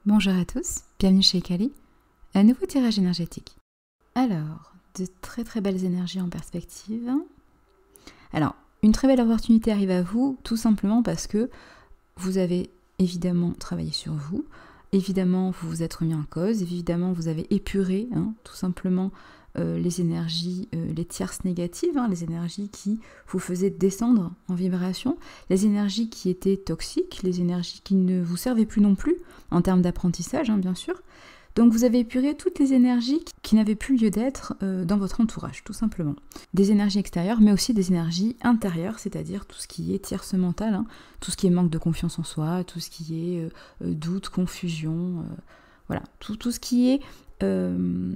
Bonjour à tous, bienvenue chez Kali, un nouveau tirage énergétique. Alors, de très très belles énergies en perspective. Alors, une très belle opportunité arrive à vous, tout simplement parce que vous avez évidemment travaillé sur vous, évidemment vous vous êtes remis en cause, évidemment vous avez épuré, tout simplement, les énergies, les tierces négatives, les énergies qui vous faisaient descendre en vibration, les énergies qui étaient toxiques, les énergies qui ne vous servaient plus non plus, en termes d'apprentissage, bien sûr. Donc vous avez épuré toutes les énergies qui n'avaient plus lieu d'être dans votre entourage, tout simplement. Des énergies extérieures, mais aussi des énergies intérieures, c'est-à-dire tout ce qui est tierce mentale, tout ce qui est manque de confiance en soi, tout ce qui est doute, confusion, voilà, tout ce qui est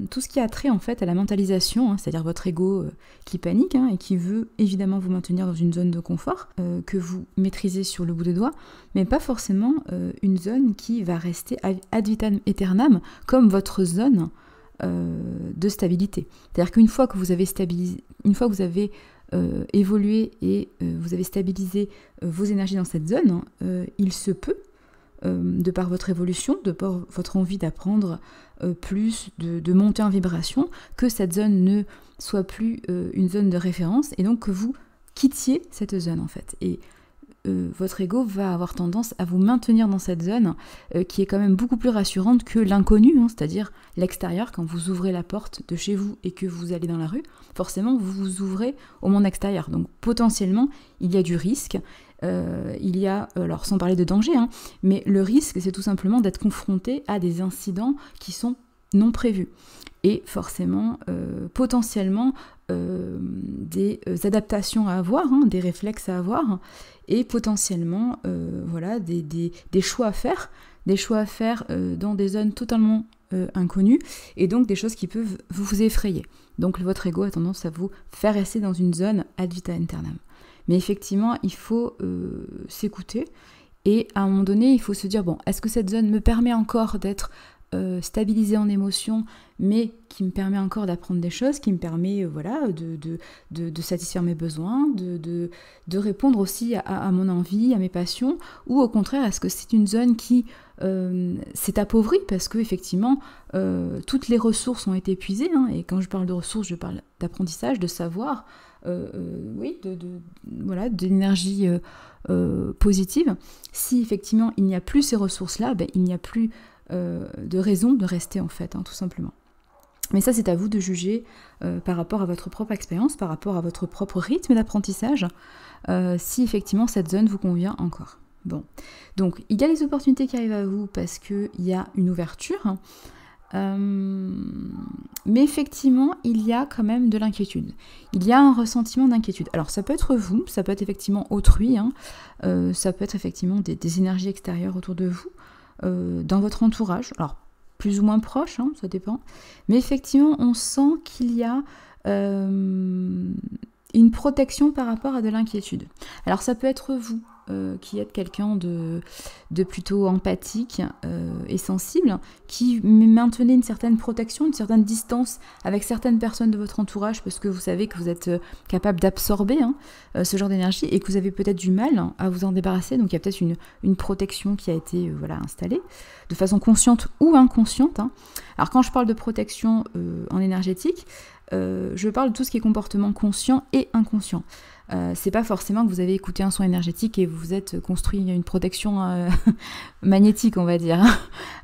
tout ce qui a trait en fait à la mentalisation, c'est-à-dire votre ego qui panique et qui veut évidemment vous maintenir dans une zone de confort que vous maîtrisez sur le bout des doigts, mais pas forcément une zone qui va rester ad vitam aeternam comme votre zone de stabilité. C'est-à-dire qu'une fois que vous avez stabilisé, une fois que vous avez évolué et vous avez stabilisé vos énergies dans cette zone, il se peut, de par votre évolution, de par votre envie d'apprendre plus, de monter en vibration, que cette zone ne soit plus une zone de référence et donc que vous quittiez cette zone en fait. Et votre ego va avoir tendance à vous maintenir dans cette zone qui est quand même beaucoup plus rassurante que l'inconnu, c'est-à-dire l'extérieur. Quand vous ouvrez la porte de chez vous et que vous allez dans la rue, forcément vous vous ouvrez au monde extérieur. Donc potentiellement, il y a du risque. Il y a, alors sans parler de danger, mais le risque c'est tout simplement d'être confronté à des incidents qui sont non prévus et forcément potentiellement des adaptations à avoir, des réflexes à avoir et potentiellement voilà, des choix à faire, dans des zones totalement inconnues et donc des choses qui peuvent vous effrayer. Donc votre ego a tendance à vous faire rester dans une zone ad vitam aeternam. Mais effectivement, il faut s'écouter et à un moment donné, il faut se dire, bon, est-ce que cette zone me permet encore d'être stabilisée en émotion, mais qui me permet encore d'apprendre des choses, qui me permet voilà, de satisfaire mes besoins, de répondre aussi à mon envie, à mes passions, ou au contraire, est-ce que c'est une zone qui s'est appauvrie parce que effectivement toutes les ressources ont été épuisées, et quand je parle de ressources, je parle d'apprentissage, de savoir, oui, voilà, d'énergie positive. Si effectivement il n'y a plus ces ressources-là, il n'y a plus de raison de rester en fait, tout simplement. Mais ça, c'est à vous de juger par rapport à votre propre expérience, par rapport à votre propre rythme d'apprentissage, si effectivement cette zone vous convient encore. Bon, donc il y a les opportunités qui arrivent à vous parce qu'il y a une ouverture, mais effectivement il y a quand même de l'inquiétude, il y a un ressentiment d'inquiétude. Alors ça peut être vous, ça peut être effectivement autrui, ça peut être effectivement des énergies extérieures autour de vous, dans votre entourage, alors plus ou moins proche, ça dépend, mais effectivement on sent qu'il y a une protection par rapport à de l'inquiétude. Alors ça peut être vous qui êtes quelqu'un de plutôt empathique et sensible, qui maintenez une certaine protection, une certaine distance avec certaines personnes de votre entourage parce que vous savez que vous êtes capable d'absorber ce genre d'énergie et que vous avez peut-être du mal à vous en débarrasser. Donc il y a peut-être une protection qui a été voilà, installée de façon consciente ou inconsciente. Alors quand je parle de protection en énergétique, je parle de tout ce qui est comportement conscient et inconscient. C'est pas forcément que vous avez écouté un son énergétique et vous vous êtes construit une protection magnétique, on va dire.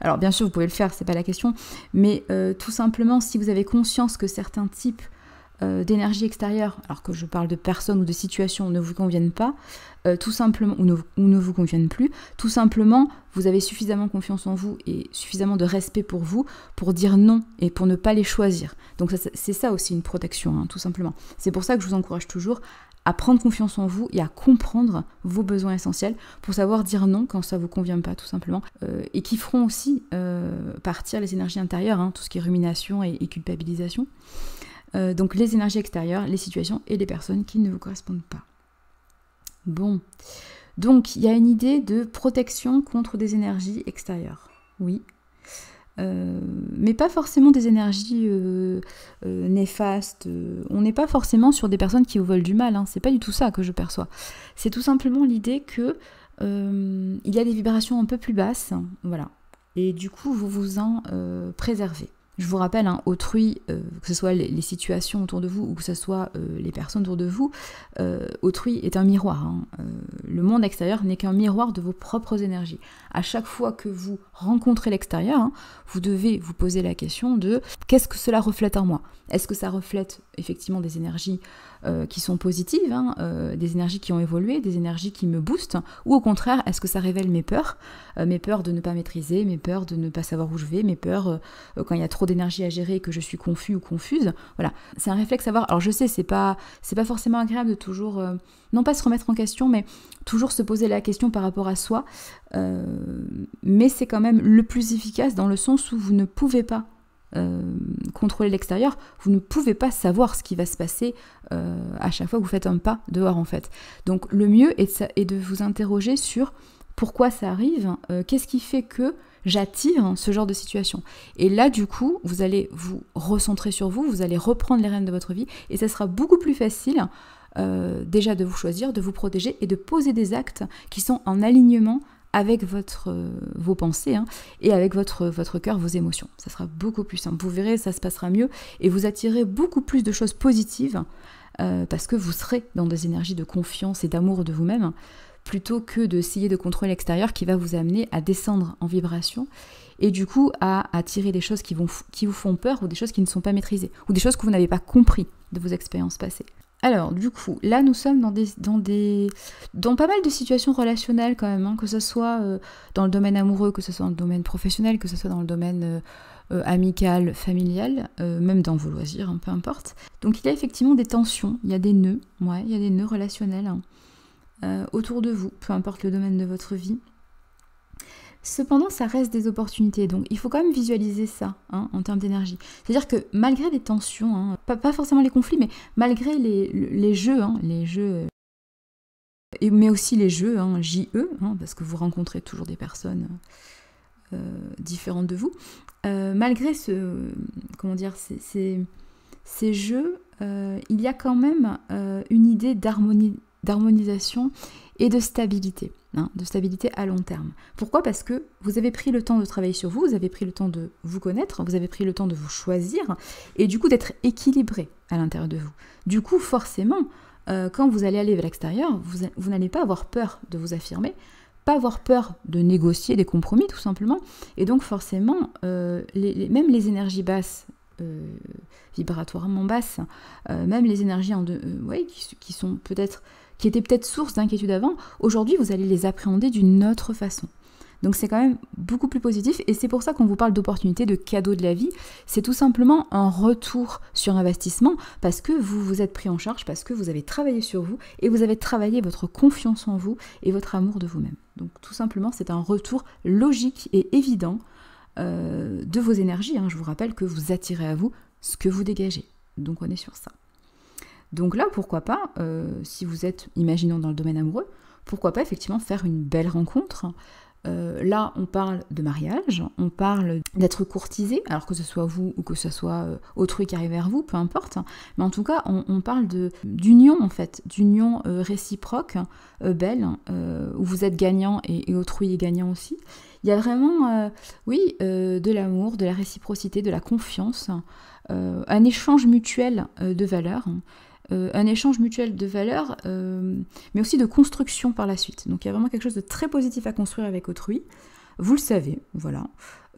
Alors bien sûr vous pouvez le faire, c'est pas la question, mais tout simplement si vous avez conscience que certains types d'énergie extérieure, alors que je parle de personnes ou de situations, ne vous conviennent pas, tout simplement, ou ne vous conviennent plus, tout simplement, vous avez suffisamment confiance en vous et suffisamment de respect pour vous pour dire non et pour ne pas les choisir. Donc c'est ça aussi une protection, tout simplement. C'est pour ça que je vous encourage toujours à prendre confiance en vous et à comprendre vos besoins essentiels pour savoir dire non quand ça ne vous convient pas, tout simplement, et qui feront aussi partir les énergies intérieures, tout ce qui est rumination et culpabilisation. Donc les énergies extérieures, les situations et les personnes qui ne vous correspondent pas. Bon, donc il y a une idée de protection contre des énergies extérieures, oui. Mais pas forcément des énergies néfastes. On n'est pas forcément sur des personnes qui vous veulent du mal, c'est pas du tout ça que je perçois. C'est tout simplement l'idée que il y a des vibrations un peu plus basses, voilà, et du coup vous vous en préservez. Je vous rappelle, hein, autrui, que ce soit les situations autour de vous ou que ce soit les personnes autour de vous, autrui est un miroir. Hein. Le monde extérieur n'est qu'un miroir de vos propres énergies. À chaque fois que vous rencontrez l'extérieur, hein, vous devez vous poser la question de qu'est-ce que cela reflète en moi? Est-ce que ça reflète effectivement des énergies qui sont positives, hein, des énergies qui ont évolué, des énergies qui me boostent, ou au contraire, est-ce que ça révèle mes peurs de ne pas maîtriser, mes peurs de ne pas savoir où je vais, mes peurs quand il y a trop d'énergie à gérer et que je suis confus ou confuse. Voilà, c'est un réflexe à avoir. Alors je sais, c'est pas forcément agréable de toujours, non pas se remettre en question, mais toujours se poser la question par rapport à soi, mais c'est quand même le plus efficace dans le sens où vous ne pouvez pas contrôler l'extérieur, vous ne pouvez pas savoir ce qui va se passer à chaque fois que vous faites un pas dehors en fait. Donc le mieux est de vous interroger sur pourquoi ça arrive, qu'est-ce qui fait que j'attire ce genre de situation. Et là du coup, vous allez vous recentrer sur vous, vous allez reprendre les rênes de votre vie et ça sera beaucoup plus facile déjà de vous choisir, de vous protéger et de poser des actes qui sont en alignement avec vos pensées hein, et avec votre cœur, vos émotions. Ça sera beaucoup plus simple. Vous verrez, ça se passera mieux et vous attirez beaucoup plus de choses positives parce que vous serez dans des énergies de confiance et d'amour de vous-même plutôt que d'essayer de contrôler l'extérieur qui va vous amener à descendre en vibration et du coup à attirer des choses qui vous font peur ou des choses qui ne sont pas maîtrisées ou des choses que vous n'avez pas compris de vos expériences passées. Alors du coup, là nous sommes dans pas mal de situations relationnelles quand même, hein, que ce soit dans le domaine amoureux, que ce soit dans le domaine professionnel, que ce soit dans le domaine amical, familial, même dans vos loisirs, hein, peu importe. Donc il y a effectivement des tensions, il y a des nœuds, il y a des nœuds relationnels hein, autour de vous, peu importe le domaine de votre vie. Cependant, ça reste des opportunités, donc il faut quand même visualiser ça hein, en termes d'énergie. C'est-à-dire que malgré les tensions, hein, pas forcément les conflits, mais malgré les jeux, hein, mais aussi les jeux, hein, JE, hein, parce que vous rencontrez toujours des personnes différentes de vous, malgré ces jeux, il y a quand même une idée d'harmonisation et de stabilité à long terme. Pourquoi ? Parce que vous avez pris le temps de travailler sur vous, vous avez pris le temps de vous connaître, vous avez pris le temps de vous choisir, et du coup d'être équilibré à l'intérieur de vous. Du coup, forcément, quand vous allez aller vers l'extérieur, vous n'allez pas avoir peur de vous affirmer, pas avoir peur de négocier des compromis, tout simplement, et donc forcément, même les énergies basses, vibratoirement basses, même les énergies qui étaient peut-être source d'inquiétude avant, aujourd'hui vous allez les appréhender d'une autre façon. Donc c'est quand même beaucoup plus positif et c'est pour ça qu'on vous parle d'opportunités, de cadeaux de la vie. C'est tout simplement un retour sur investissement parce que vous vous êtes pris en charge, parce que vous avez travaillé sur vous et vous avez travaillé votre confiance en vous et votre amour de vous-même. Donc tout simplement c'est un retour logique et évident de vos énergies. Hein. Je vous rappelle que vous attirez à vous ce que vous dégagez. Donc on est sur ça. Donc là, pourquoi pas, si vous êtes, imaginons dans le domaine amoureux, pourquoi pas effectivement faire une belle rencontre. Là, on parle de mariage, on parle d'être courtisé, alors que ce soit vous ou que ce soit autrui qui arrive vers vous, peu importe. Mais en tout cas, on parle d'union en fait, d'union réciproque, belle, où vous êtes gagnant et autrui est gagnant aussi. Il y a vraiment, de l'amour, de la réciprocité, de la confiance, un échange mutuel de valeurs. Un échange mutuel de valeurs, mais aussi de construction par la suite. Donc il y a vraiment quelque chose de très positif à construire avec autrui. Vous le savez, voilà.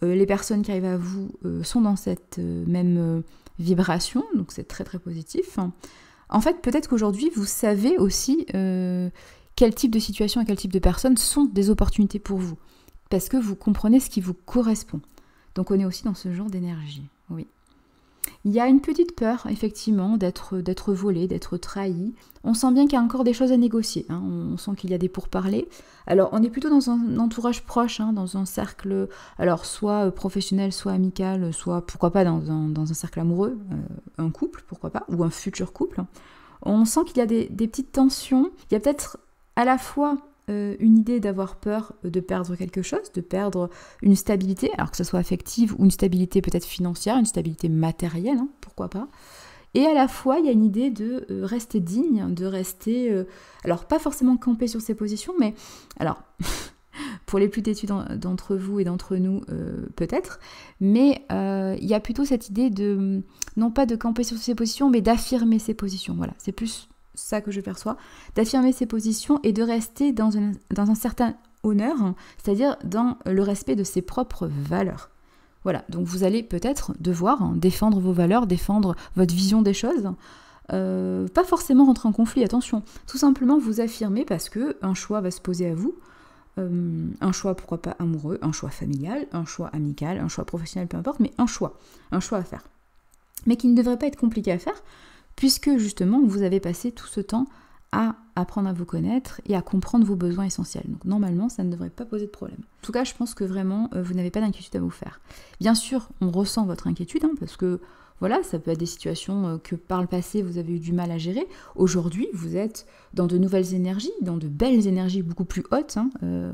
Les personnes qui arrivent à vous sont dans cette même vibration, donc c'est très très positif. En fait, peut-être qu'aujourd'hui, vous savez aussi quel type de situation et quel type de personnes sont des opportunités pour vous, parce que vous comprenez ce qui vous correspond. Donc on est aussi dans ce genre d'énergie, oui. Il y a une petite peur, effectivement, d'être volé, d'être trahi. On sent bien qu'il y a encore des choses à négocier. Hein. On sent qu'il y a des pourparlers. Alors, on est plutôt dans un entourage proche, hein, dans un cercle, alors soit professionnel, soit amical, soit, pourquoi pas, dans un cercle amoureux, un couple, pourquoi pas, ou un futur couple. On sent qu'il y a des petites tensions. Il y a peut-être à la fois une idée d'avoir peur de perdre quelque chose, de perdre une stabilité, alors que ce soit affective ou une stabilité peut-être financière, une stabilité matérielle, hein, pourquoi pas. Et à la fois, il y a une idée de rester digne, de rester, alors pas forcément camper sur ses positions, mais alors, pour les plus têtus d'entre vous et d'entre nous, peut-être, mais il y a plutôt cette idée de, non pas de camper sur ses positions, mais d'affirmer ses positions. Voilà, c'est plus ça que je perçois, d'affirmer ses positions et de rester dans un certain honneur, hein, c'est-à-dire dans le respect de ses propres valeurs. Voilà, donc vous allez peut-être devoir défendre vos valeurs, défendre votre vision des choses, pas forcément rentrer en conflit, attention, tout simplement vous affirmer parce que un choix va se poser à vous, un choix pourquoi pas amoureux, un choix familial, un choix amical, un choix professionnel, peu importe, mais un choix à faire, mais qui ne devrait pas être compliqué à faire, puisque justement vous avez passé tout ce temps à apprendre à vous connaître et à comprendre vos besoins essentiels. Donc normalement, ça ne devrait pas poser de problème. En tout cas, je pense que vraiment, vous n'avez pas d'inquiétude à vous faire. Bien sûr, on ressent votre inquiétude, hein, parce que voilà, ça peut être des situations que par le passé, vous avez eu du mal à gérer. Aujourd'hui, vous êtes dans de nouvelles énergies, dans de belles énergies beaucoup plus hautes, hein,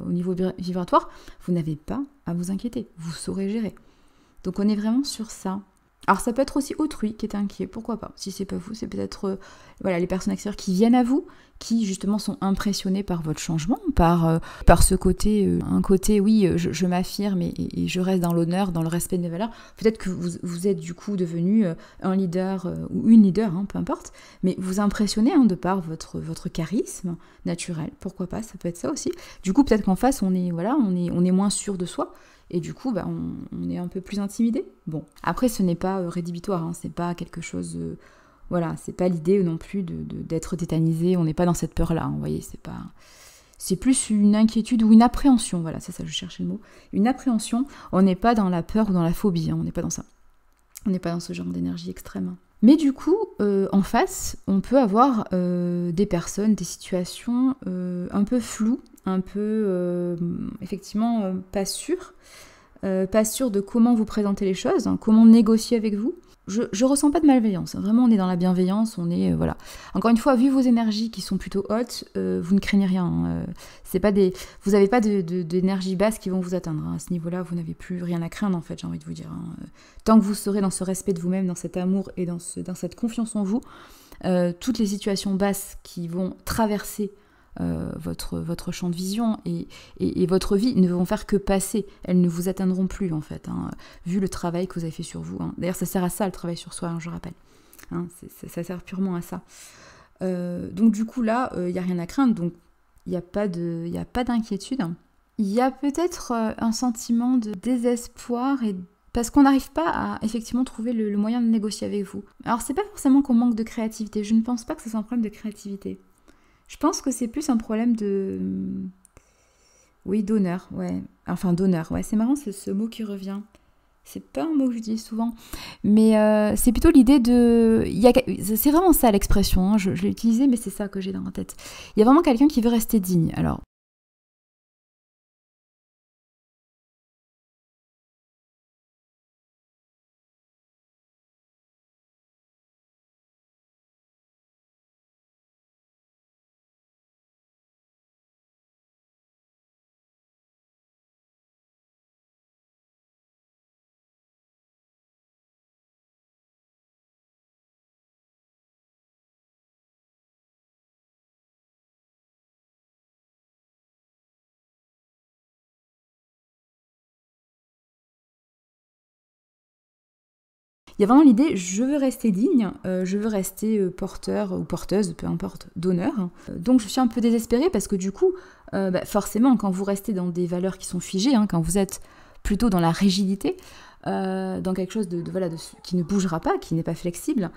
au niveau vibratoire. Vous n'avez pas à vous inquiéter, vous saurez gérer. Donc on est vraiment sur ça. Alors ça peut être aussi autrui qui est inquiet, pourquoi pas. Si c'est pas vous, c'est peut-être voilà, les personnes extérieures qui viennent à vous, qui justement sont impressionnées par votre changement, par ce côté, un côté oui, je m'affirme et je reste dans l'honneur, dans le respect de mes valeurs. Peut-être que vous êtes du coup devenu un leader ou une leader, hein, peu importe, mais vous impressionnez de par votre charisme naturel, pourquoi pas, ça peut être ça aussi. Du coup peut-être qu'en face on est moins sûr de soi. Et du coup, on est un peu plus intimidé. Bon, après, ce n'est pas rédhibitoire, hein, c'est pas quelque chose... voilà, c'est pas l'idée non plus d'être tétanisé, on n'est pas dans cette peur-là, hein, vous voyez, c'est pas... C'est plus une inquiétude ou une appréhension, voilà, c'est ça, je cherchais le mot. Une appréhension, on n'est pas dans la peur ou dans la phobie, hein, on n'est pas dans ça. On n'est pas dans ce genre d'énergie extrême. Mais du coup, en face, on peut avoir des personnes, des situations un peu floues, un peu, effectivement, pas sûres de comment vous présenter les choses, hein, comment négocier avec vous. Je ressens pas de malveillance, hein, vraiment on est dans la bienveillance, on est, voilà. Encore une fois, vu vos énergies qui sont plutôt hautes, vous ne craignez rien. Hein, vous n'avez pas d'énergie basse qui vont vous atteindre. Hein, à ce niveau-là, vous n'avez plus rien à craindre, en fait, j'ai envie de vous dire. Hein. Tant que vous serez dans ce respect de vous-même, dans cet amour et dans cette confiance en vous, toutes les situations basses qui vont traverser votre champ de vision et votre vie ne vont faire que passer, elles ne vous atteindront plus en fait, hein, vu le travail que vous avez fait sur vous. Hein. D'ailleurs ça sert à ça le travail sur soi, hein, je rappelle. Hein, ça sert purement à ça. Donc du coup là, il n'y a rien à craindre, donc il n'y a pas d'inquiétude. Il y a peut-être un sentiment de désespoir parce qu'on n'arrive pas à effectivement trouver le moyen de négocier avec vous. Alors c'est pas forcément qu'on manque de créativité, je ne pense pas que ce soit un problème de créativité. Je pense que c'est plus un problème d'honneur, ouais. Enfin, d'honneur, ouais. C'est marrant, c'est ce mot qui revient. C'est pas un mot que je dis souvent. Mais c'est plutôt l'idée de... C'est vraiment ça l'expression, hein. Je l'ai utilisé, mais c'est ça que j'ai dans la tête. Il y a vraiment quelqu'un qui veut rester digne. Alors, il y a vraiment l'idée, je veux rester digne, je veux rester porteur ou porteuse, peu importe, d'honneur. Donc je suis un peu désespérée parce que du coup, forcément, quand vous restez dans des valeurs qui sont figées, hein, quand vous êtes plutôt dans la rigidité, dans quelque chose qui ne bougera pas, qui n'est pas flexible,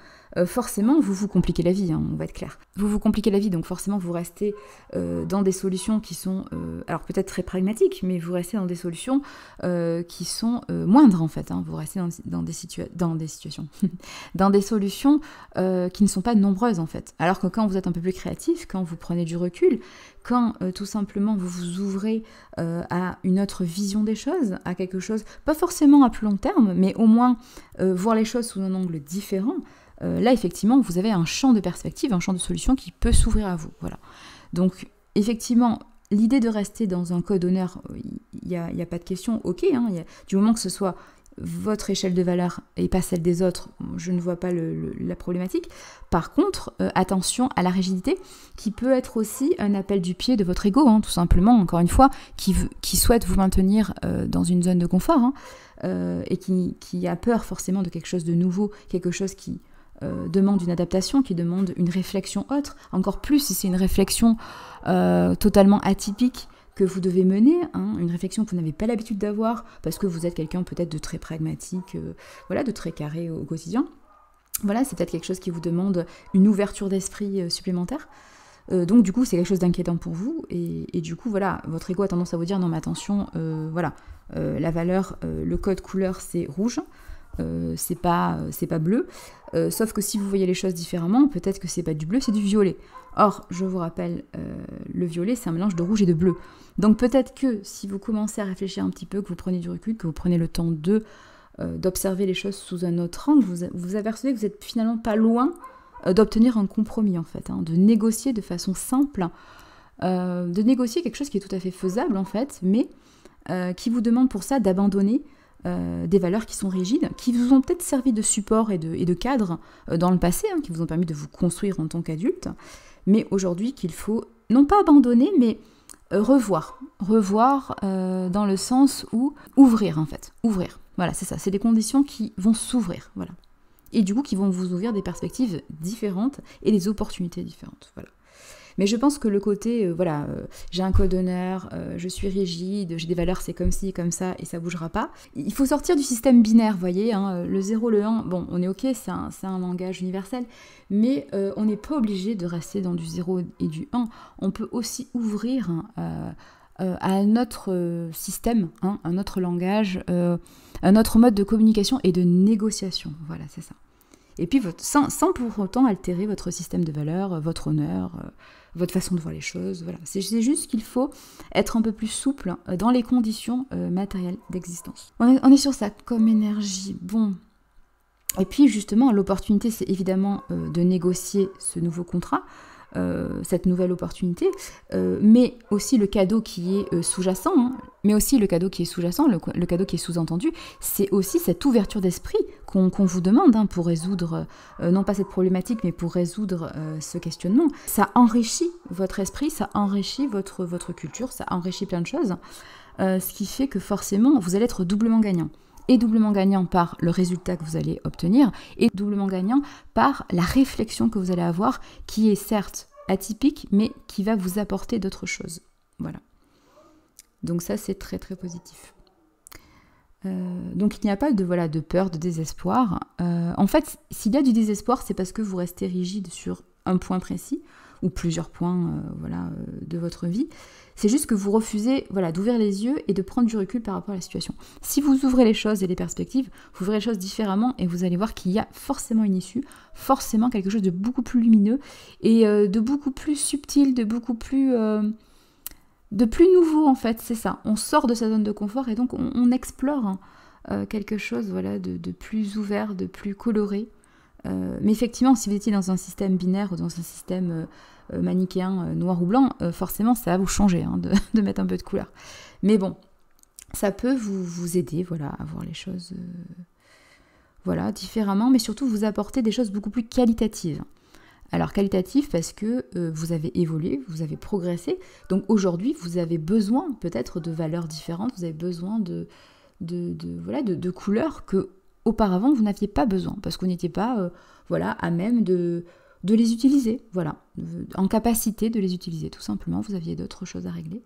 forcément vous vous compliquez la vie, hein, on va être clair. Vous vous compliquez la vie, donc forcément vous restez dans des solutions qui sont, alors peut-être très pragmatiques, mais vous restez dans des solutions qui sont moindres en fait. Hein, vous restez dans des situations, dans des solutions qui ne sont pas nombreuses en fait. Alors que quand vous êtes un peu plus créatif, quand vous prenez du recul, quand tout simplement vous vous ouvrez à une autre vision des choses, à quelque chose, pas forcément à plus long terme, mais au moins voir les choses sous un angle différent, là effectivement vous avez un champ de perspective, un champ de solution qui peut s'ouvrir à vous. Voilà. Donc effectivement, l'idée de rester dans un code honneur, il n'y a pas de question, ok, hein, du moment que ce soit votre échelle de valeur et pas celle des autres, je ne vois pas la problématique. Par contre, attention à la rigidité, qui peut être aussi un appel du pied de votre ego, hein, tout simplement, encore une fois, qui souhaite vous maintenir dans une zone de confort, hein, et qui a peur forcément de quelque chose de nouveau, quelque chose qui demande une adaptation, qui demande une réflexion autre, encore plus si c'est une réflexion totalement atypique que vous devez mener, hein, une réflexion que vous n'avez pas l'habitude d'avoir, parce que vous êtes quelqu'un peut-être de très pragmatique, voilà, de très carré au quotidien. Voilà, c'est peut-être quelque chose qui vous demande une ouverture d'esprit supplémentaire. Donc du coup, c'est quelque chose d'inquiétant pour vous, et du coup, voilà, votre ego a tendance à vous dire, non mais attention, voilà, la valeur, le code couleur, c'est rouge, c'est pas bleu, sauf que si vous voyez les choses différemment, peut-être que c'est pas du bleu, c'est du violet. Or, je vous rappelle, le violet, c'est un mélange de rouge et de bleu. Donc peut-être que si vous commencez à réfléchir un petit peu, que vous prenez du recul, que vous prenez le temps d'observer les choses sous un autre angle, vous apercevez que vous n'êtes finalement pas loin d'obtenir un compromis, en fait, hein, de négocier de façon simple, de négocier quelque chose qui est tout à fait faisable, en fait, mais qui vous demande pour ça d'abandonner des valeurs qui sont rigides, qui vous ont peut-être servi de support et de cadre dans le passé, hein, qui vous ont permis de vous construire en tant qu'adulte, mais aujourd'hui qu'il faut, non pas abandonner, mais revoir dans le sens où ouvrir, en fait, ouvrir. Voilà, c'est ça, c'est des conditions qui vont s'ouvrir, voilà. Et du coup, qui vont vous ouvrir des perspectives différentes et des opportunités différentes, voilà. Mais je pense que le côté, voilà, j'ai un code d'honneur, je suis rigide, j'ai des valeurs, c'est comme ci, comme ça, et ça bougera pas. Il faut sortir du système binaire, vous voyez, hein, le 0, le 1, bon, on est ok, c'est un langage universel, mais on n'est pas obligé de rester dans du 0 et du 1. On peut aussi ouvrir à un autre système, hein, un autre langage, un autre mode de communication et de négociation. Voilà, c'est ça. Et puis sans pour autant altérer votre système de valeurs, votre honneur, votre façon de voir les choses. Voilà. C'est juste qu'il faut être un peu plus souple dans les conditions matérielles d'existence. On est sur ça comme énergie. Bon. Et puis justement, l'opportunité, c'est évidemment de négocier ce nouveau contrat, cette nouvelle opportunité, mais aussi le cadeau qui est sous-jacent, hein, mais aussi le cadeau qui est sous-jacent, le cadeau qui est sous-entendu, c'est aussi cette ouverture d'esprit qu'on vous demande, hein, pour résoudre, non pas cette problématique, mais pour résoudre ce questionnement. Ça enrichit votre esprit, ça enrichit votre culture, ça enrichit plein de choses, ce qui fait que forcément, vous allez être doublement gagnant. Et doublement gagnant par le résultat que vous allez obtenir, et doublement gagnant par la réflexion que vous allez avoir, qui est certes atypique, mais qui va vous apporter d'autres choses. Voilà. Donc ça, c'est très très positif. Donc il n'y a pas de peur, de désespoir. En fait, s'il y a du désespoir, c'est parce que vous restez rigide sur un point précis, ou plusieurs points de votre vie. C'est juste que vous refusez d'ouvrir les yeux et de prendre du recul par rapport à la situation. Si vous ouvrez les choses et les perspectives, vous ouvrez les choses différemment et vous allez voir qu'il y a forcément une issue, forcément quelque chose de beaucoup plus lumineux et de beaucoup plus subtil, de plus nouveau, en fait, c'est ça. On sort de sa zone de confort et donc on explore quelque chose de plus ouvert, de plus coloré. Mais effectivement, si vous étiez dans un système binaire ou dans un système manichéen noir ou blanc, forcément ça va vous changer, hein, de mettre un peu de couleur. Mais bon, ça peut vous aider à voir les choses différemment, mais surtout vous apporter des choses beaucoup plus qualitatives. Alors qualitatif parce que vous avez évolué, vous avez progressé, donc aujourd'hui vous avez besoin peut-être de valeurs différentes, vous avez besoin de couleurs que auparavant vous n'aviez pas besoin, parce que vous n'étiez pas à même de les utiliser, en capacité de les utiliser, tout simplement, vous aviez d'autres choses à régler.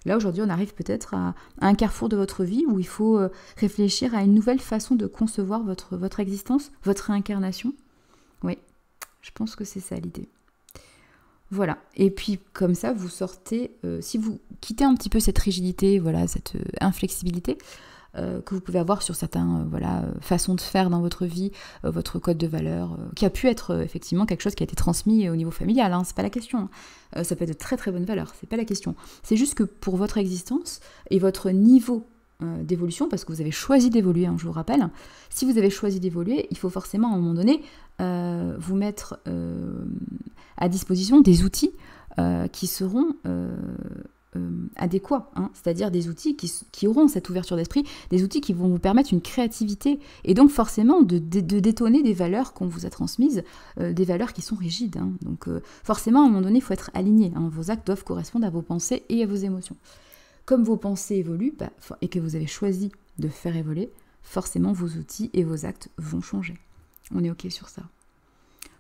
Là aujourd'hui on arrive peut-être à un carrefour de votre vie où il faut réfléchir à une nouvelle façon de concevoir votre existence, votre réincarnation. Oui. Je pense que c'est ça l'idée. Voilà. Et puis comme ça, vous sortez, si vous quittez un petit peu cette rigidité, cette inflexibilité que vous pouvez avoir sur certaines façons de faire dans votre vie, votre code de valeurs, qui a pu être effectivement quelque chose qui a été transmis au niveau familial, hein, c'est pas la question. Ça peut être de très très bonnes valeurs, c'est pas la question. C'est juste que pour votre existence et votre niveau d'évolution, parce que vous avez choisi d'évoluer, hein, je vous rappelle, si vous avez choisi d'évoluer, il faut forcément à un moment donné vous mettre à disposition des outils qui seront adéquats, hein, c'est-à-dire des outils qui auront cette ouverture d'esprit, des outils qui vont vous permettre une créativité, et donc forcément de détonner des valeurs qu'on vous a transmises, des valeurs qui sont rigides. Hein. Donc forcément, à un moment donné, il faut être aligné. Hein. Vos actes doivent correspondre à vos pensées et à vos émotions. Comme vos pensées évoluent, et que vous avez choisi de faire évoluer, forcément vos outils et vos actes vont changer. On est OK sur ça.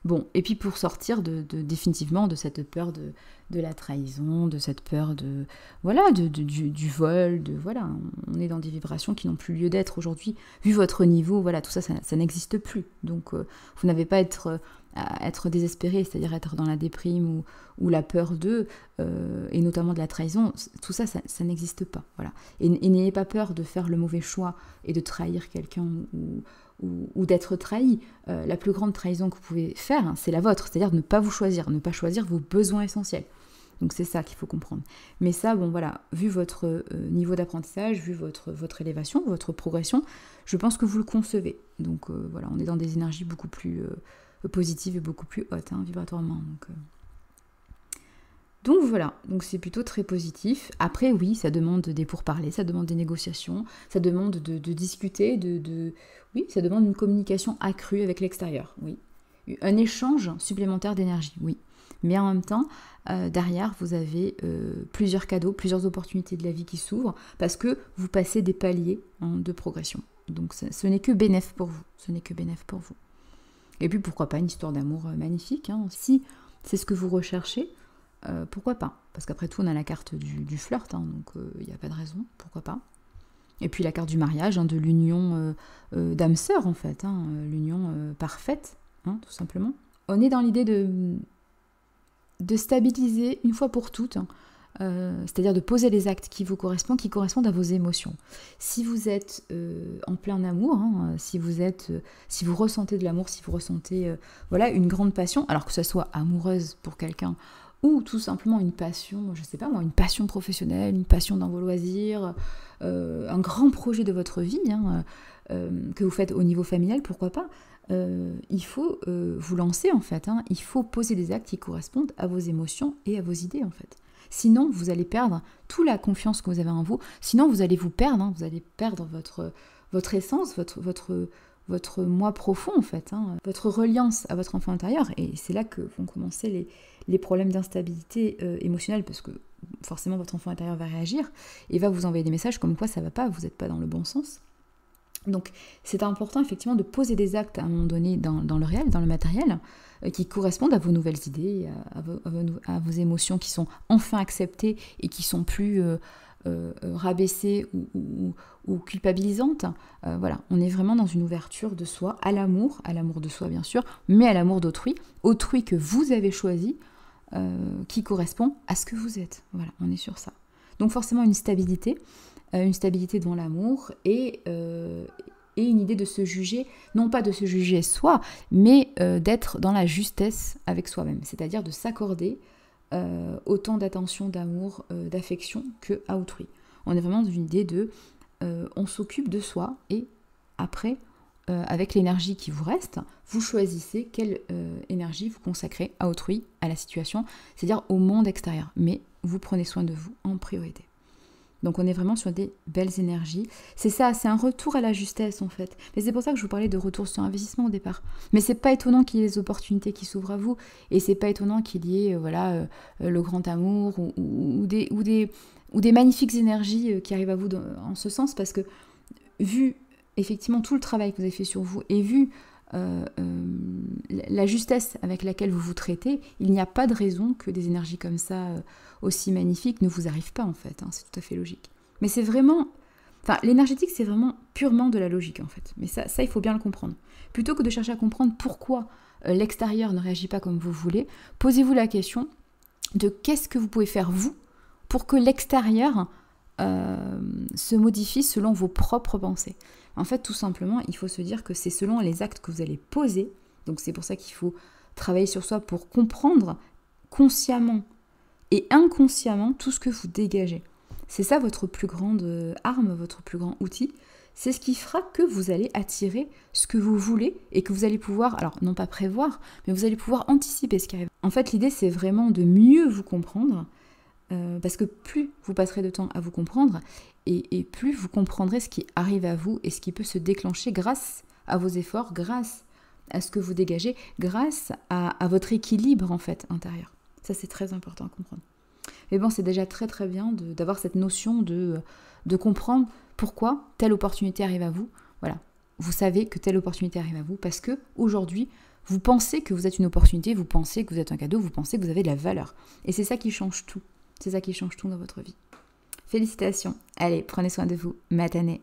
Bon, et puis pour sortir définitivement de cette peur de la trahison, de cette peur du vol, voilà, on est dans des vibrations qui n'ont plus lieu d'être aujourd'hui. Vu votre niveau, voilà, tout ça, ça n'existe plus. Donc vous n'avez pas à être désespéré, c'est-à-dire être dans la déprime ou la peur d'eux, et notamment de la trahison, tout ça, ça n'existe pas. Voilà. Et n'ayez pas peur de faire le mauvais choix et de trahir quelqu'un ou d'être trahi. La plus grande trahison que vous pouvez faire, hein, c'est la vôtre, c'est-à-dire de ne pas vous choisir, ne pas choisir vos besoins essentiels. Donc c'est ça qu'il faut comprendre. Mais ça, bon voilà, vu votre niveau d'apprentissage, vu votre élévation, votre progression, je pense que vous le concevez. Donc voilà, on est dans des énergies beaucoup plus positives et beaucoup plus hautes, hein, vibratoirement. Donc voilà, donc c'est plutôt très positif. Après oui, ça demande des pourparlers, ça demande des négociations, ça demande de discuter, oui, ça demande une communication accrue avec l'extérieur, oui. Un échange supplémentaire d'énergie, oui. Mais en même temps, derrière, vous avez plusieurs cadeaux, plusieurs opportunités de la vie qui s'ouvrent parce que vous passez des paliers, hein, de progression. Donc ce n'est que bénéf pour vous, ce n'est que bénéf pour vous. Et puis pourquoi pas une histoire d'amour magnifique, hein. Si c'est ce que vous recherchez, pourquoi pas? Parce qu'après tout, on a la carte du flirt, hein, donc il n'y a pas de raison, pourquoi pas? Et puis la carte du mariage, hein, de l'union d'âme sœur, en fait, hein, l'union parfaite, hein, tout simplement. On est dans l'idée de stabiliser une fois pour toutes, hein, c'est-à-dire de poser les actes qui vous correspondent, qui correspondent à vos émotions. Si vous êtes en plein amour, hein, si vous ressentez de l'amour, si vous ressentez voilà, une grande passion, alors que ce soit amoureuse pour quelqu'un, ou tout simplement une passion, je sais pas moi, une passion professionnelle, une passion dans vos loisirs, un grand projet de votre vie, hein, que vous faites au niveau familial, pourquoi pas, il faut vous lancer en fait, hein, il faut poser des actes qui correspondent à vos émotions et à vos idées en fait. Sinon, vous allez perdre toute la confiance que vous avez en vous, sinon vous allez vous perdre, hein, vous allez perdre votre essence, votre moi profond en fait, hein, votre reliance à votre enfant intérieur, et c'est là que vont commencer les problèmes d'instabilité émotionnelle, parce que forcément votre enfant intérieur va réagir et va vous envoyer des messages comme quoi ça va pas, vous n'êtes pas dans le bon sens. Donc c'est important effectivement de poser des actes à un moment donné dans le réel, dans le matériel, qui correspondent à vos nouvelles idées, à vos émotions qui sont enfin acceptées et qui sont plus rabaissées ou culpabilisantes. Voilà, on est vraiment dans une ouverture de soi, à l'amour de soi bien sûr, mais à l'amour d'autrui que vous avez choisi, qui correspond à ce que vous êtes. Voilà, on est sur ça. Donc forcément une stabilité devant l'amour et une idée de se juger, non pas de se juger soi, mais d'être dans la justesse avec soi-même, c'est-à-dire de s'accorder autant d'attention, d'amour, d'affection que à autrui. On est vraiment dans une idée de on s'occupe de soi et après, avec l'énergie qui vous reste, vous choisissez quelle énergie vous consacrez à autrui, à la situation, c'est-à-dire au monde extérieur, mais vous prenez soin de vous en priorité. Donc on est vraiment sur des belles énergies. C'est ça, c'est un retour à la justesse en fait. Mais c'est pour ça que je vous parlais de retour sur investissement au départ. Mais c'est pas étonnant qu'il y ait des opportunités qui s'ouvrent à vous. Et c'est pas étonnant qu'il y ait le grand amour ou des magnifiques énergies qui arrivent à vous en ce sens. Parce que vu effectivement tout le travail que vous avez fait sur vous et vu la justesse avec laquelle vous vous traitez, il n'y a pas de raison que des énergies comme ça aussi magnifiques ne vous arrivent pas en fait, hein, c'est tout à fait logique. Mais c'est vraiment, enfin l'énergétique c'est vraiment purement de la logique en fait, mais ça il faut bien le comprendre. Plutôt que de chercher à comprendre pourquoi l'extérieur ne réagit pas comme vous voulez, posez-vous la question de qu'est-ce que vous pouvez faire vous pour que l'extérieur se modifie selon vos propres pensées. En fait, tout simplement, il faut se dire que c'est selon les actes que vous allez poser, donc c'est pour ça qu'il faut travailler sur soi pour comprendre consciemment et inconsciemment tout ce que vous dégagez. C'est ça votre plus grande arme, votre plus grand outil. C'est ce qui fera que vous allez attirer ce que vous voulez et que vous allez pouvoir, alors non pas prévoir, mais vous allez pouvoir anticiper ce qui arrive. En fait, l'idée, c'est vraiment de mieux vous comprendre parce que plus vous passerez de temps à vous comprendre, et plus vous comprendrez ce qui arrive à vous et ce qui peut se déclencher grâce à vos efforts, grâce à ce que vous dégagez, grâce à votre équilibre en fait intérieur. Ça c'est très important à comprendre. Mais bon, c'est déjà très très bien d'avoir cette notion de comprendre pourquoi telle opportunité arrive à vous. Voilà, vous savez que telle opportunité arrive à vous parce que aujourd'hui, vous pensez que vous êtes une opportunité, vous pensez que vous êtes un cadeau, vous pensez que vous avez de la valeur. Et c'est ça qui change tout. C'est ça qui change tout dans votre vie. Félicitations. Allez, prenez soin de vous. Matane.